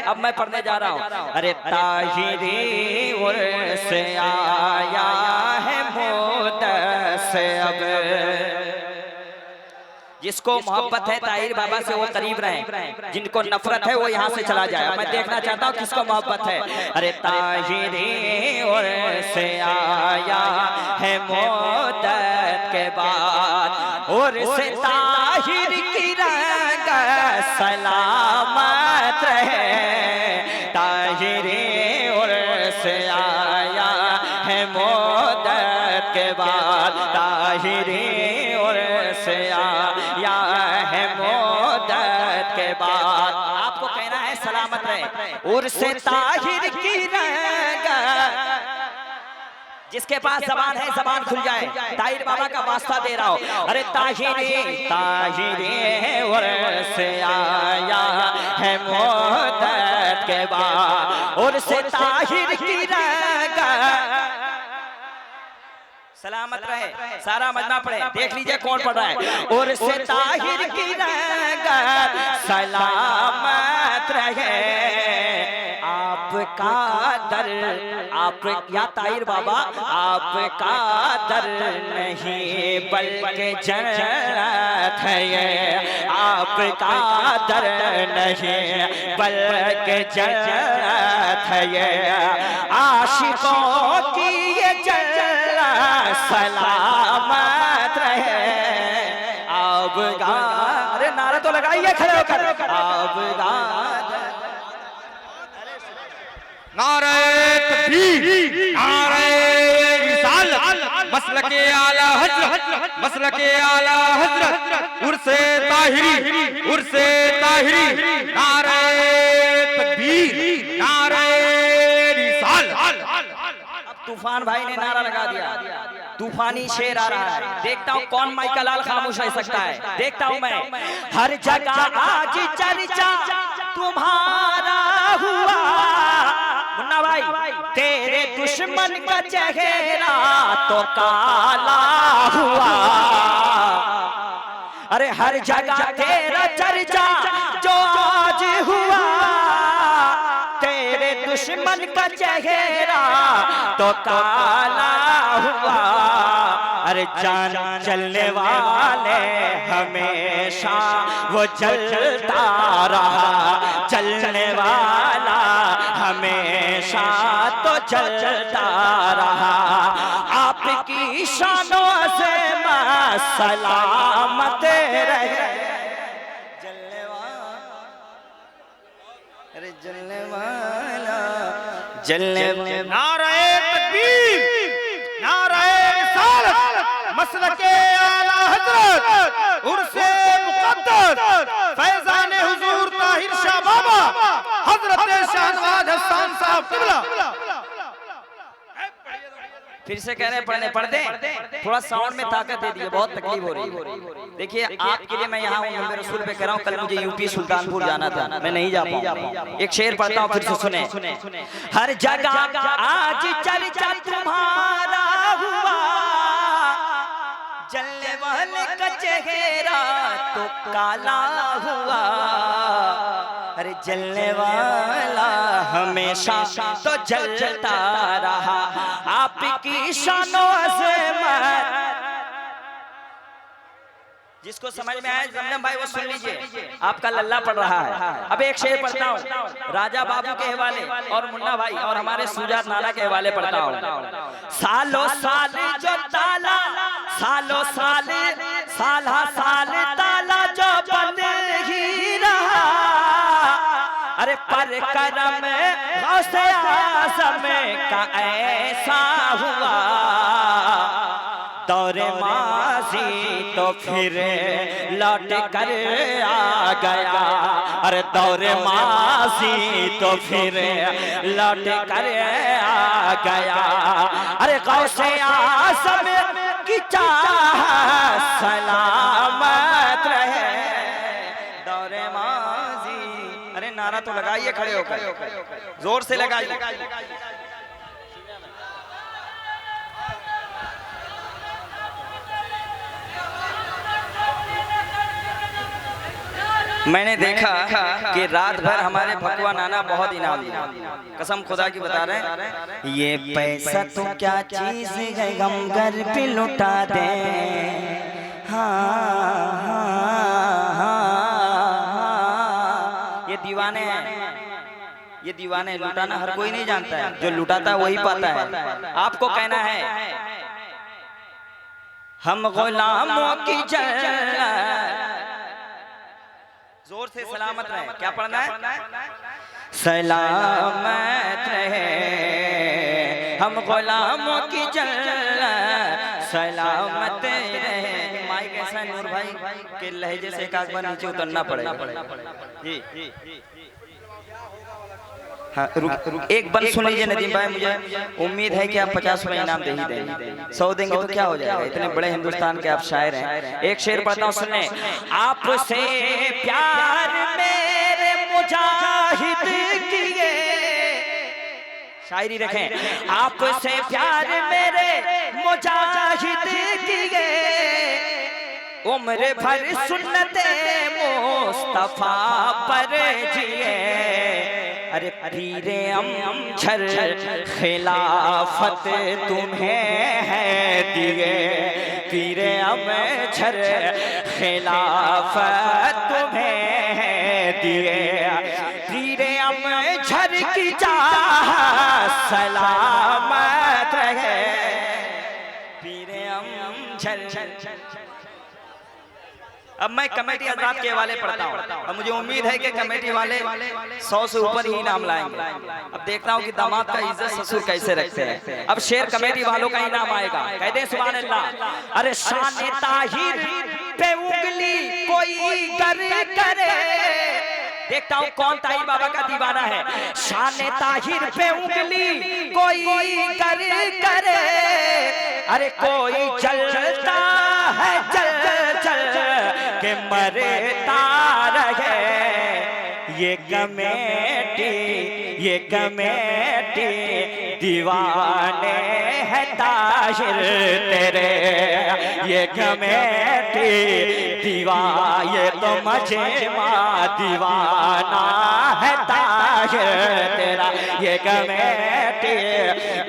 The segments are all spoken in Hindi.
अब मैं पढ़ने जा रहा हूँ। अरे ताहिरी उर्स आया है मुदस्स अब। जिसको मोहब्बत है ताहिर बाबा से वो करीब रहे, जिनको नफरत है वो यहाँ से चला जाए। मैं देखना चाहता हूँ किसको मोहब्बत है। अरे ताहिरी उर्स आया है मुद्दत के बाद, उर्स ताहिर की रंग सलामत रहे। ताहिरी उर्स आया है मुद्दत के बाद, ताहिरी उर्स आया है मुद्दत के बाद। आपको कहना है सलामत रहे। उर्स ताहिर की रंग, जिसके पास जबान है जबान खुल जाए, ताहिर बाबा का वास्ता दे रहा हो। अरे ताहिरी ताहिरी उर्स आया है मुद्दत के बाद, उर्स ताहिर की रंग सलामत रहे। सारा मजमा पढ़े, देख लीजिए कौन पढ़ रहा है। उर्स ताहिर की रंग सलामत रहे। आपका दर, आप या ताहिर बाबा आपका दर नहीं बल्कि जन्नत है ये। आपका दर नहीं बल्कि जन्नत है ये। आशिकों की ये सलामत रहे। आबगार, नारा तो लगाइए खड़े होकर। आबगार, नारे तकबीर, नारे रिसालत, मसलके आला हजरत, मसलके आला हजरत, उर्से ताहिरी, उर्से ताहिरी, नारे तकबीर, नारे रिसालत। तूफान भाई ने नारा लगा दिया, तूफानी शेर आ रहा है। देखता हूँ कौन माइका लाल खामोश रह सकता है। देखता हूँ मैं। हर जगह आज चर्चा तुम्हारा हुआ, मुन्ना भाई तेरे दुश्मन का चेहरा तो काला हुआ। अरे हर जगह तेरा चर्चा जो आज हुआ, तेरे दुश्मन का चेहरा तो काला हुआ। अरे जान चलने वाले हमेशा वो जलता रहा, चलने वाला हमेशा तो चलता रहा। आपकी शानों से मैं सलामत रहे। जलने वाला, अरे जलने वाला, जलने वाला। नारे तकबीर, नारे रिसालत, मसलके आला हजरत, उर्से मुक़द्दस, फैज़ाने हुजूर ताहिर शाह बाबा, हजरत शाहनवाज हसन साहब क़िबला। फिर से कह रहे हैं पढ़ने, पढ़ दें। थोड़ा साउंड में ताकत दे दिए, बहुत तकलीफ हो रही है। देखिए आपके लिए मैं यहाँ हूँ, नंबर रसूल पे कह रहा हूँ। कल मुझे यूपी सुल्तानपुर जाना था, मैं नहीं जा पाऊँ। एक शेर पढ़ता हूँ, फिर से सुने। हर जगह आज चर्चा तुम्हारा हुआ, जलने वाले का चेहरा तो काला हुआ। अरे जलने वाला हमेशा तो जलता रहा। आपकी शानों अज़मत, जिसको समझ में आए जमजम भाई वो सुन लीजिए। आपका लल्ला पढ़ रहा है। अब एक शेर पढ़ता हूँ राजा बाबू के हवाले, और मुन्ना भाई और हमारे सुजात नाना के हवाले पढ़ता हूँ। सालों साल जो ताला, सालों साल, साला साल ताला जो बंद ही रहा। अरे पर करम गौसे आज़म का ऐसा हुआ, दौरे माज़ी तो फिर लौट कर आ गया। अरे दौरे माज़ी तो फिर लौट कर आ गया। अरे गौसे आज़म की चाह सलामत रहे। दौरे माज़ी, अरे नारा तो लगाइए खड़े होकर, जोर से लगाइए। मैंने देखा कि रात भर हमारे भगवा नाना बहुत इनाम दिया, कसम खुदा की बता रहे हैं। ये पैसा तो क्या चीज है, गम घर पे लुटा दे। ये दीवाने हैं, ये दीवाने। लुटाना हर कोई नहीं जानता है, जो लुटाता है वही पाता है। आपको कहना है हम गुलामों की जन्नत, जोर से सलामत रहे। क्या पढ़ना है? सलामत रहे हम गुलामों की जन्नत, सलामत रहे। माइक ऐसा है नूर भाई के लहजे से एक बार नीचे उतरना पड़ेगा जी। हाँ, रुक एक बंद सुन लीजिए नदीम भाई, मुझे उम्मीद है कि आप 50 रुपए इनाम दे ही देंगे। 100 देंगे तो क्या हो जाएगा, इतने बड़े हिंदुस्तान के आप शायर हैं। एक शेर पढ़ता हूँ, सुनने। आपसे प्यार मेरे मुजाहिद किए, शायरी रखें। आपसे प्यार मेरे मुजाहिद किए, उम्र भर सुन्नते मुस्तफा पर जिए। अरे पीरे अमछर खिलाफत तुम्हें है दिए, पीरे अमछर खिलाफत तुम्हें है दिए। पीरे अमछर की चाह सलामत रहे, पीरे अमछर। अब मैं कमेटी हजरात के हवाले पढ़ता हूँ, अब मुझे उम्मीद है कि कमेटी वाले 100 से ऊपर ही इनाम लाएंगे। अब देखता हूँ कि दामाद का इज्जत ससुर कैसे रखते हैं। अब शेर कमेटी वालों का इनाम आएगा, कह दे सुभान अल्लाह। अरे शान ताहिर पे उंगली कोई गर करे, देखता हूँ कौन ताहिर बाबा का दीवाना है। शान ताहिर पे उंगली कोई गर करे, अरे कोई चलता है चल के मरता रहे। ये कमेटी दीवाने है ताहिर तेरे, ये कमेटी ये तो मजमा दीवाना है ताहिर तेरा, ये कमेटी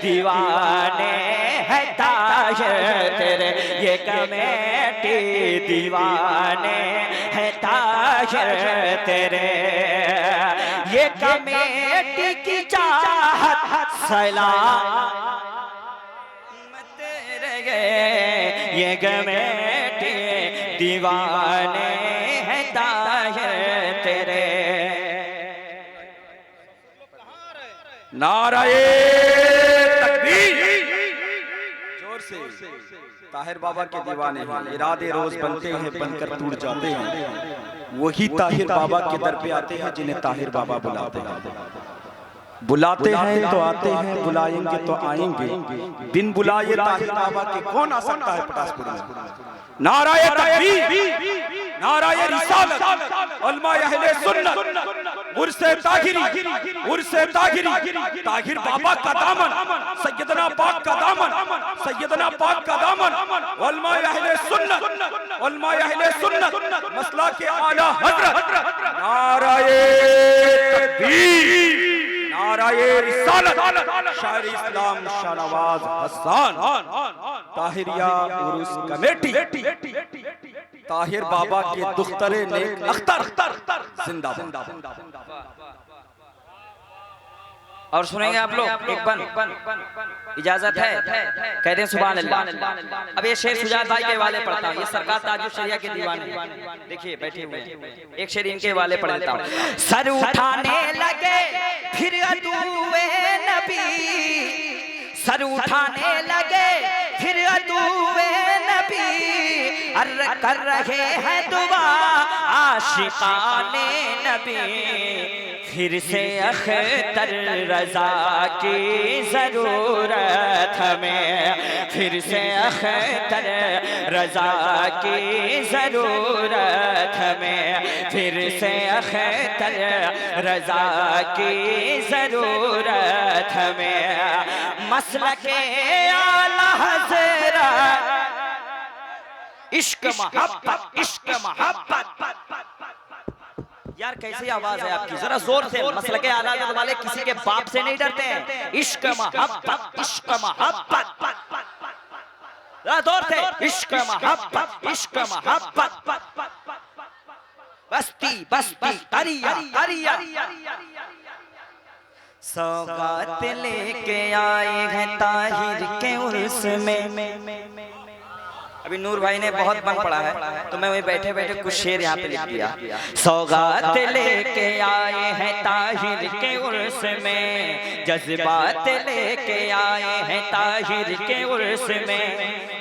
दीवाने है ताहिर तेरे, ये कमेटी दीवाने है ताहिर तेरे। ये कमेटी की चाहत सलामत रहे, ये कमेटी दीवाने है ताहिर तेरे। नाराए तकबीर, जोर से। ताहिर बाबा के दीवाने हैं, इरादे रोज बनते हैं बनकर टूट जाते हैं। वही ताहिर बाबा के दर पे आते हैं जिन्हें ताहिर बाबा बुलाते हैं। बुलाते हैं तो आते हैं, बुलाएंगे तो आएंगे, बिन बुलाए ताहिर बाबा के कौन आ सकता है पटासपुर में। नाराए तकबीर, नाराए रिसालत, उलमाए अहले सुन्नत, उर्से ताहिरी, उर्से ताहिरी, ताहिर बाबा का दामन, सैयदना पाक का दामन, सैयदना पाक का दामन, उलमाए अहले सुन्नत, उलमाए अहले सुन्नत, मसला के आला हजरत। नाराए तकबीर, नाराए रिसालत, शायर इस्लाम शाहनवाज हसन, ताहिरिया उर्स कमेटी, ताहिर बाबा के दुख्तरे नेक अख्तर जिंदाबाद। और सुनेंगे आप लोग एक बन, इजाजत है, कहते हैं सुभान अल्लाह। अब ये शेर सुजात भाई के वाले पढ़ता हूँ, ये सरकार ताजुल शरिया के दीवाने, देखिए बैठे हुए हैं। एक शेर इनके वाले पढ़ देता हूँ। सर उठाने लगे फिर अदुए नबी, सर उठाने लगे फिर अदुए नबी, अर्र कर रहे हैं दुआ आशिकाने नबी। फिर से अख्तर रजा की जरूरत हमें, फिर से अख्तर रजा की जरूरत हमें, फिर से अख्तर रजा की जरूरत हमें। मसलके आला हज़रत, इश्क मोहब्बत, इश्क मोहब्बत, यार कैसी आवाज है आपकी, जरा जोर से। मसल के आला वाले किसी के बाप से नहीं डरते हैं। इश्क मोहब्बत, इश्क मोहब्बत, जरा जोर से। इश्क मोहब्बत, इश्क मोहब्बत, बस्ती बस्ती करिया करिया। सौगात लेके आए हैं ताहिर के उर्स में। अभी नूर भाई ने बहुत बंद पड़ा है तो मैं वही बैठे बैठे कुछ शेर यहाँ पे लिख दिया। सौगात लेके आए हैं ताहिर के उर्स में, जज्बात लेके आए हैं ताहिर के उर्स में।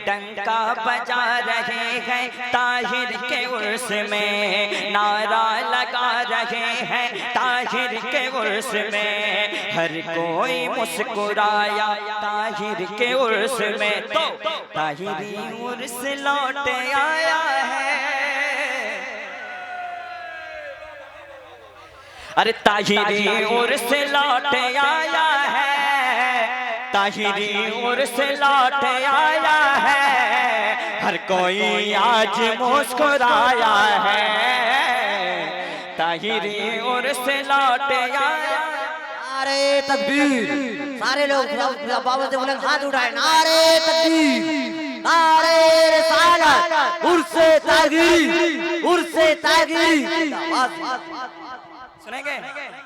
डंका बजा रहे हैं ताहिर के उर्स में, नारा लगा रहे हैं ताहिर के उर्स में। हर कोई मुस्कुराया ताहिर के उर्स में, तो ताहिरी उर्स लौट आया है। अरे ताहिरी उर्स लौट आया है, ताहिरी उर्स लौट आया है। हर कोई आज मुस्कुराया है, ताहिरी उर्स लौट आया। नारे तकबीर, सारे लोग बाबा से बुलंद हाथ उठाए। नारे तकबीर, नारे रिसालत, उर्से ताहिरी, उर्से ताहिरी। सुनेंगे?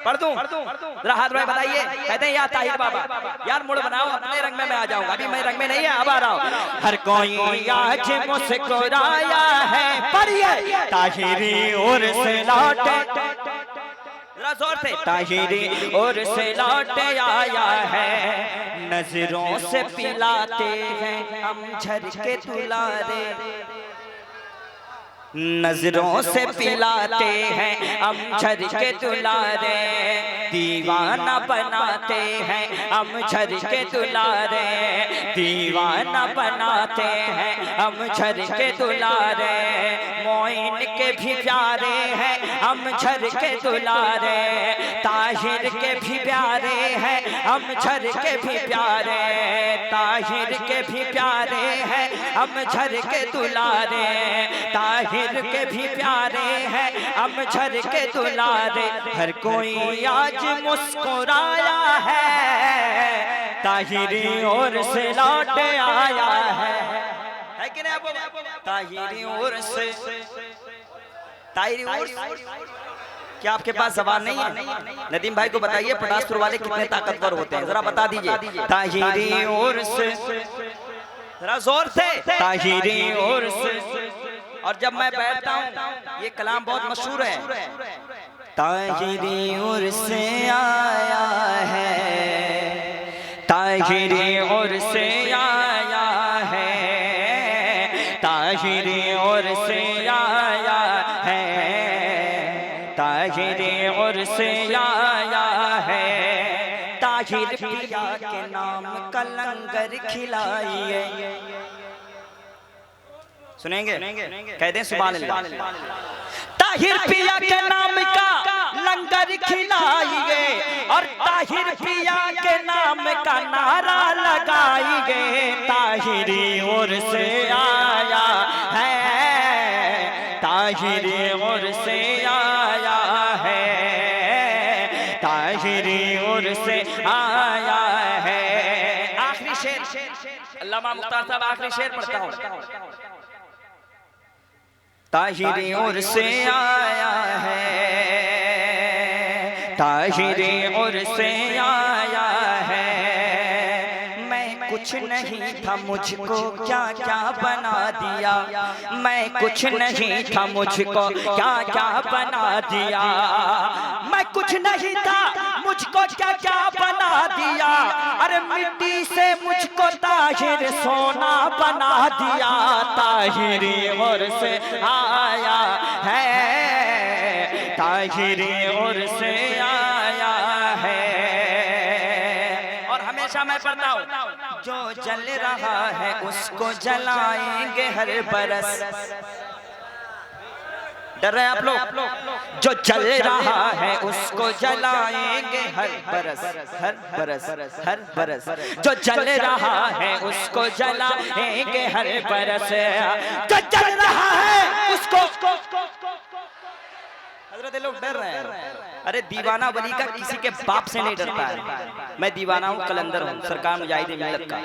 पढ़ दूं? जरा हाथ में बताइए। कहते हैं यार ताहिर बाबा, यार मुड़ बनाओ, अपने रंग में मैं आ जाऊंगा। अभी मैं रंग में नहीं है, अब आ रहा हूं। हर कोई आज मुस्कुराया है, पढ़िए ताहिरी उर्स लौटे, जरा जोर से। ताहिरी उर्स लौट आया है, नजरों से पिलाते हैं हम झरके दुलारे। नजरों से पिलाते हैं हम झरके दुलारे, दीवाना बनाते हैं हम झरके दुलारे। दीवाना बनाते हैं हम झरके दुलारे, मोइन के भी प्यारे हैं हम झरके दुलारे। ताहिर के भी प्यारे हैं हम झरके भी प्यारे, ताहिर के भी प्यारे हैं हम झरके दुलारे। ताहिर के भी प्यारे हैं हम झरके दुलारे। हर कोई आज मुस्कुराया है, ताहिरी ओर से लौट आया है कि नहीं आपको? ताहिरी ओर से, ताहिरी ओर से। क्या आपके पास जबान नहीं है? नदीम भाई को बताइए पटासपुर वाले कितने ताकतवर होते हैं, जरा बता दीजिए। ताहिरी ओर से, जरा जोर से। ताहिरी ओर से। और जब मैं बैठता हूँ, ये कलाम बहुत मशहूर है। ताहिरी ओर से आया है, ताहिरी ओर से आया है, ताहिरी ओर से आया है, ताहिरी ओर से आया है। ताहिर पिया के नाम का लंगर खिलाइए। सुनेंगे? कहते हैं सुभान अल्लाह। ताहिर पिया के नाम का लंगर खिलाइए, और ताहिर पिया के नाम का नारा लगाइए। ताहिरी ओर से आया है, ताहिरी ओर से आया है, ताहिरी ओर से आया है। आखिरी शेर, अल्लामा मुख्तार साहब आखिरी शेर पढ़ता हूँ। ताहिरी ओर से आया है, ताहिरी ओर से आया है। मैं कुछ नहीं था, मुझको क्या क्या बना दिया। मैं कुछ नहीं था, मुझको क्या क्या बना दिया। मैं कुछ नहीं था, मुझको क्या क्या बना दिया। अरे मिट्टी से मुझको ताहिर सोना बना दिया। ताहिरी ओर से आया है, ताहिरी ओर से आया है। और हमेशा मैं पढ़ता हूँ, जो जल रहा है उसको जलाएंगे हर बरस। डर रहे हैं आप लोग? जो जल रहा है उसको जलाएंगे हर बरस, हर बरस, हर बरस। जो जल रहा है उसको जलाएंगे हर बरस। जो जल रहा है उसको, हजरत लोग डर रहे हैं। अरे दीवाना वली का किसी के बाप से नहीं डरता है। मैं दीवाना हूँ, कलंदर हूँ, सरकार मुजाहिद मिल्लत का,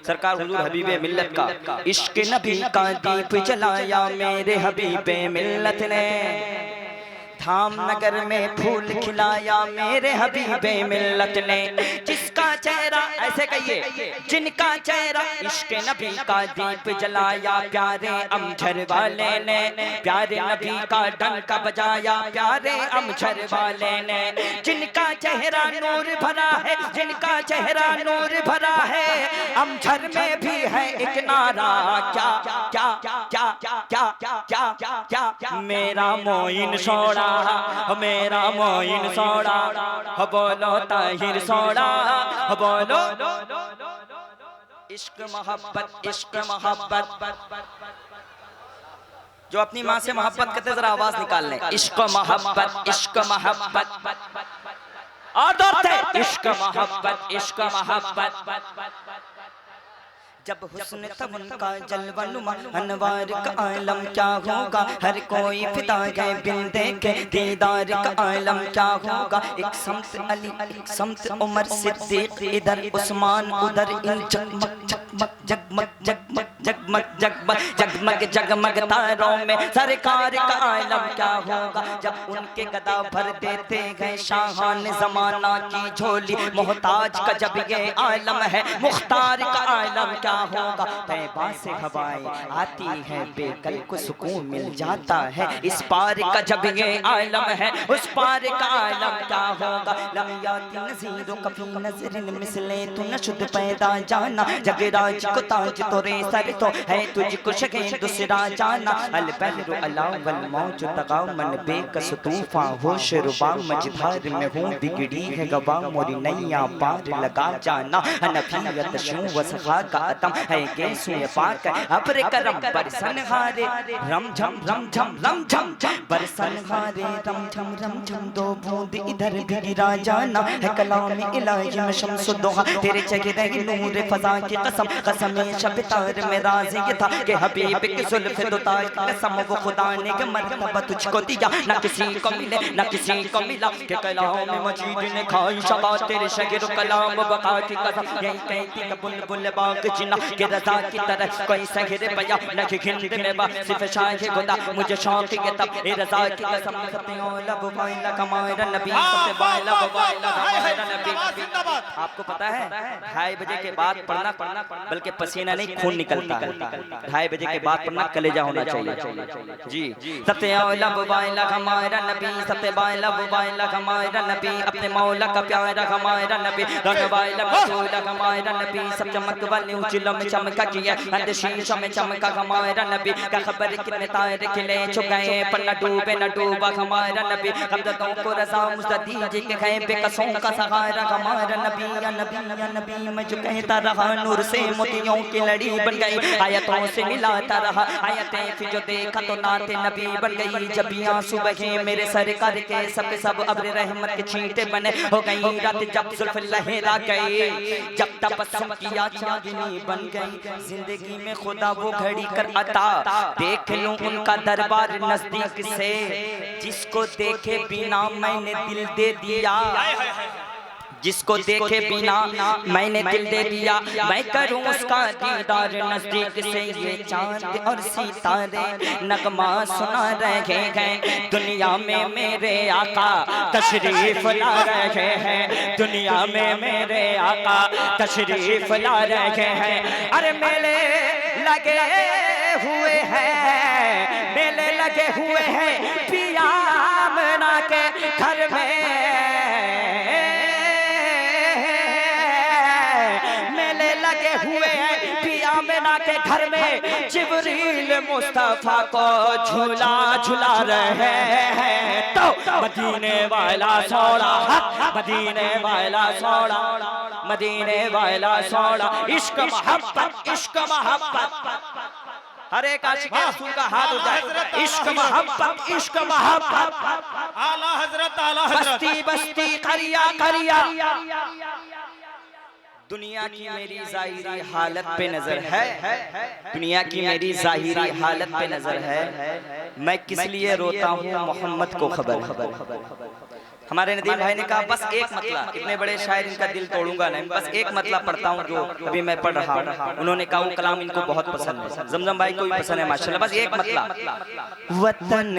सरकार हुजूर हबीबे मिल्लत का। इश्क नबी का दीप जलाया मेरे हबीबे मिल्लत ने, धाम नगर में फूल खिलाया मेरे हबीबे मिल्लत ने। जिसका चेहरा, ऐसे कहिए, जिनका चेहरा इश्क नबी का दीप जलाया प्यारे अमझर वाले ने, प्यारे नबी का डंका बजाया प्यारे अमझर वाले ने। जिनका चेहरा नूर भरा है, जिनका चेहरा नूर भरा है, अमझर में भी है एक नारा, क्या क्या क्या क्या क्या क्या क्या मेरा मोइन सोड़ा, मेरा मोइन सोड़ा, बोलो ताहिर सोड़ा, बोलो इश्क मोहब्बत, इश्क मोहब्बत। जो अपनी माँ से मोहब्बत करते जरा आवाज निकाल लें, इश्क मोहब्बत, इश्क मोहब्बत। और दोस्त इश्क मोहब्बत, इश्क मोहब्बत। जब हुस्न तब उनका जलवा नुमा, अनवार का आलम क्या होगा, हर कोई फिदा गए बिन देखे दीदार का आलम क्या होगा। एक समत अली, एक समत उमर सिद्दीक, इधर उस्मान उधर इन जगमग जगमग जगमग जगमग जगमग जगमग जगमग जगमग तारों में सरकार का आलम क्या होगा। जब उनके गदा भर देते गए शाहान जमाना की झोली, मोहताज का जब ये आलम है, मुख्तार का आलम क्या होगा। तैबा से हवाएं आती है बेकल को सुकून मिल जाता है, इस पार का जब ये आलम है, उस पार का आलम क्या होगा। लमियाती नज़ीरो कभी नज़रिन मिसले तू न शुद्ध पैदा जाना, जगराज को ताज तोरे सर तो है तुझको शके दूसरा जाना। अल बहरु अला वल मौज तगा मन बेकस तूफान होश रुबा, मझधार में हूँ बिगड़ी है गवा मोरी नैया पार लगा जाना। हनफियत शू वसखा का अतम है के सुए पाक अब्र करम बरसन हारे, रम झम रम झम रम झम बरसन हारे, रम झम रम झम दो बूंद इधर भी गिरा जाना है। कलाम इलाही में शम्सुद दुहा, तेरे चेहरे की नूर फजा की कसम, कसम शब्तार में राज़ी था कि हबीब की सुल्फ़ दुता की कसम, वो खुदा ने के मर्तबा तुझको दिया, ना किसी को मिले ना किसी को मिला। के कलाम मजीद ने खाई शबा तेरे शगिर कलाम बका की कसम, यही कहती कि बुलबुल बाग जिना के रज़ा की तरह कोई सहरे बया न कि खिंद में बा सिर्फ शाह खुदा, मुझे शौक है तब ए रज़ा की कसम। सबते लब बाइला कमायरा नबी, सबते बाइला कमायरा नबी। आपको पता है 2:30 बजे के बाद पढ़ना, बल्कि पसीना नहीं खून निकलता है। 2:30 बजे के बाद पढ़ना, कलेजा होना चाहिए जी। सबते लब बाइला कमायरा नबी, सबते बाइला बाइला कमायरा नबी, अपने मौला का प्यारा कमायरा नबी, रंग बाइला रसूल कमायरा नबी। सब चमक वाले उजलों में चमका किया, अंध शीशों में चमका कमायरा नबी। का खबर कितने तारे खिले चुकाए, पर न डूबे न डूबा कमायरा नबी। कब्ज़ों को रज़ा मुस्तदी जी के गए बेकसों का सहारा कमायरा नबी। या नबी या नबी मैं जो कहता रहा, नूर से मोतियों की लड़ी बन गई, आयतों से मिलाता रहा, आयतें फिर जो देखा तो नाते नबी बन गई। जब आंसू बहे मेरे सरकार के सब सब अब्र रहमत के छींटे बने हो गई रात, जब जुल्फ लहरा गई, जब तबस्सुम किया चांदनी बन गई। जिंदगी में खुदा वो घड़ी कर अता, देख लूं उनका दरबार नजदीक से, जिसको देखे बिना मैंने दिल दे दिया, जिसको देखे बिना मैंने दिल दे दिया। मैं करूं उसका दीदार नजदीक से, ये चांद और सितारे नगमा सुना रहे हैं। दुनिया में मेरे आका तशरीफ ला रहे हैं, दुनिया में मेरे आका तशरीफ ला रहे हैं। अरे मेले लगे हुए हैं, मेले लगे हुए हैं पिया मना के घर में, हुए हैं पिया मेना के घर में। जिब्रील मुस्तफा को झूला झूला रहे हैं, तो मदीने वाला सोड़ा, मदीने वाला सोड़ा, मदीने वाला सोड़ा। इश्क मोहब्बत, इश्क मोहब्बत, हर एक आशिक रसूल का हाथ उठाए। इश्क मोहब्बत, इश्क मोहब्बत, आला हजरत, आला हजरत। बस्ती बस्ती करिया करिया, दुनिया की मेरी ज़ाहिरी हालत पे नजर है, दुनिया की मेरी ज़ाहिरी हालत पे नजर है, मैं किस लिए रोता हूँ मोहम्मद को खबर है। हमारे नदीम भाई ने कहा बस एक मतला, इतने बड़े शायर इनका दिल तोड़ूंगा नहीं, बस एक मतला पढ़ता हूँ जो अभी मैं पढ़ रहा हूँ। उन्होंने कहा वो कलाम इनको बहुत पसंद है, जमजम भाई को भी पसंद है माशाल्लाह। बस एक मतला, वतन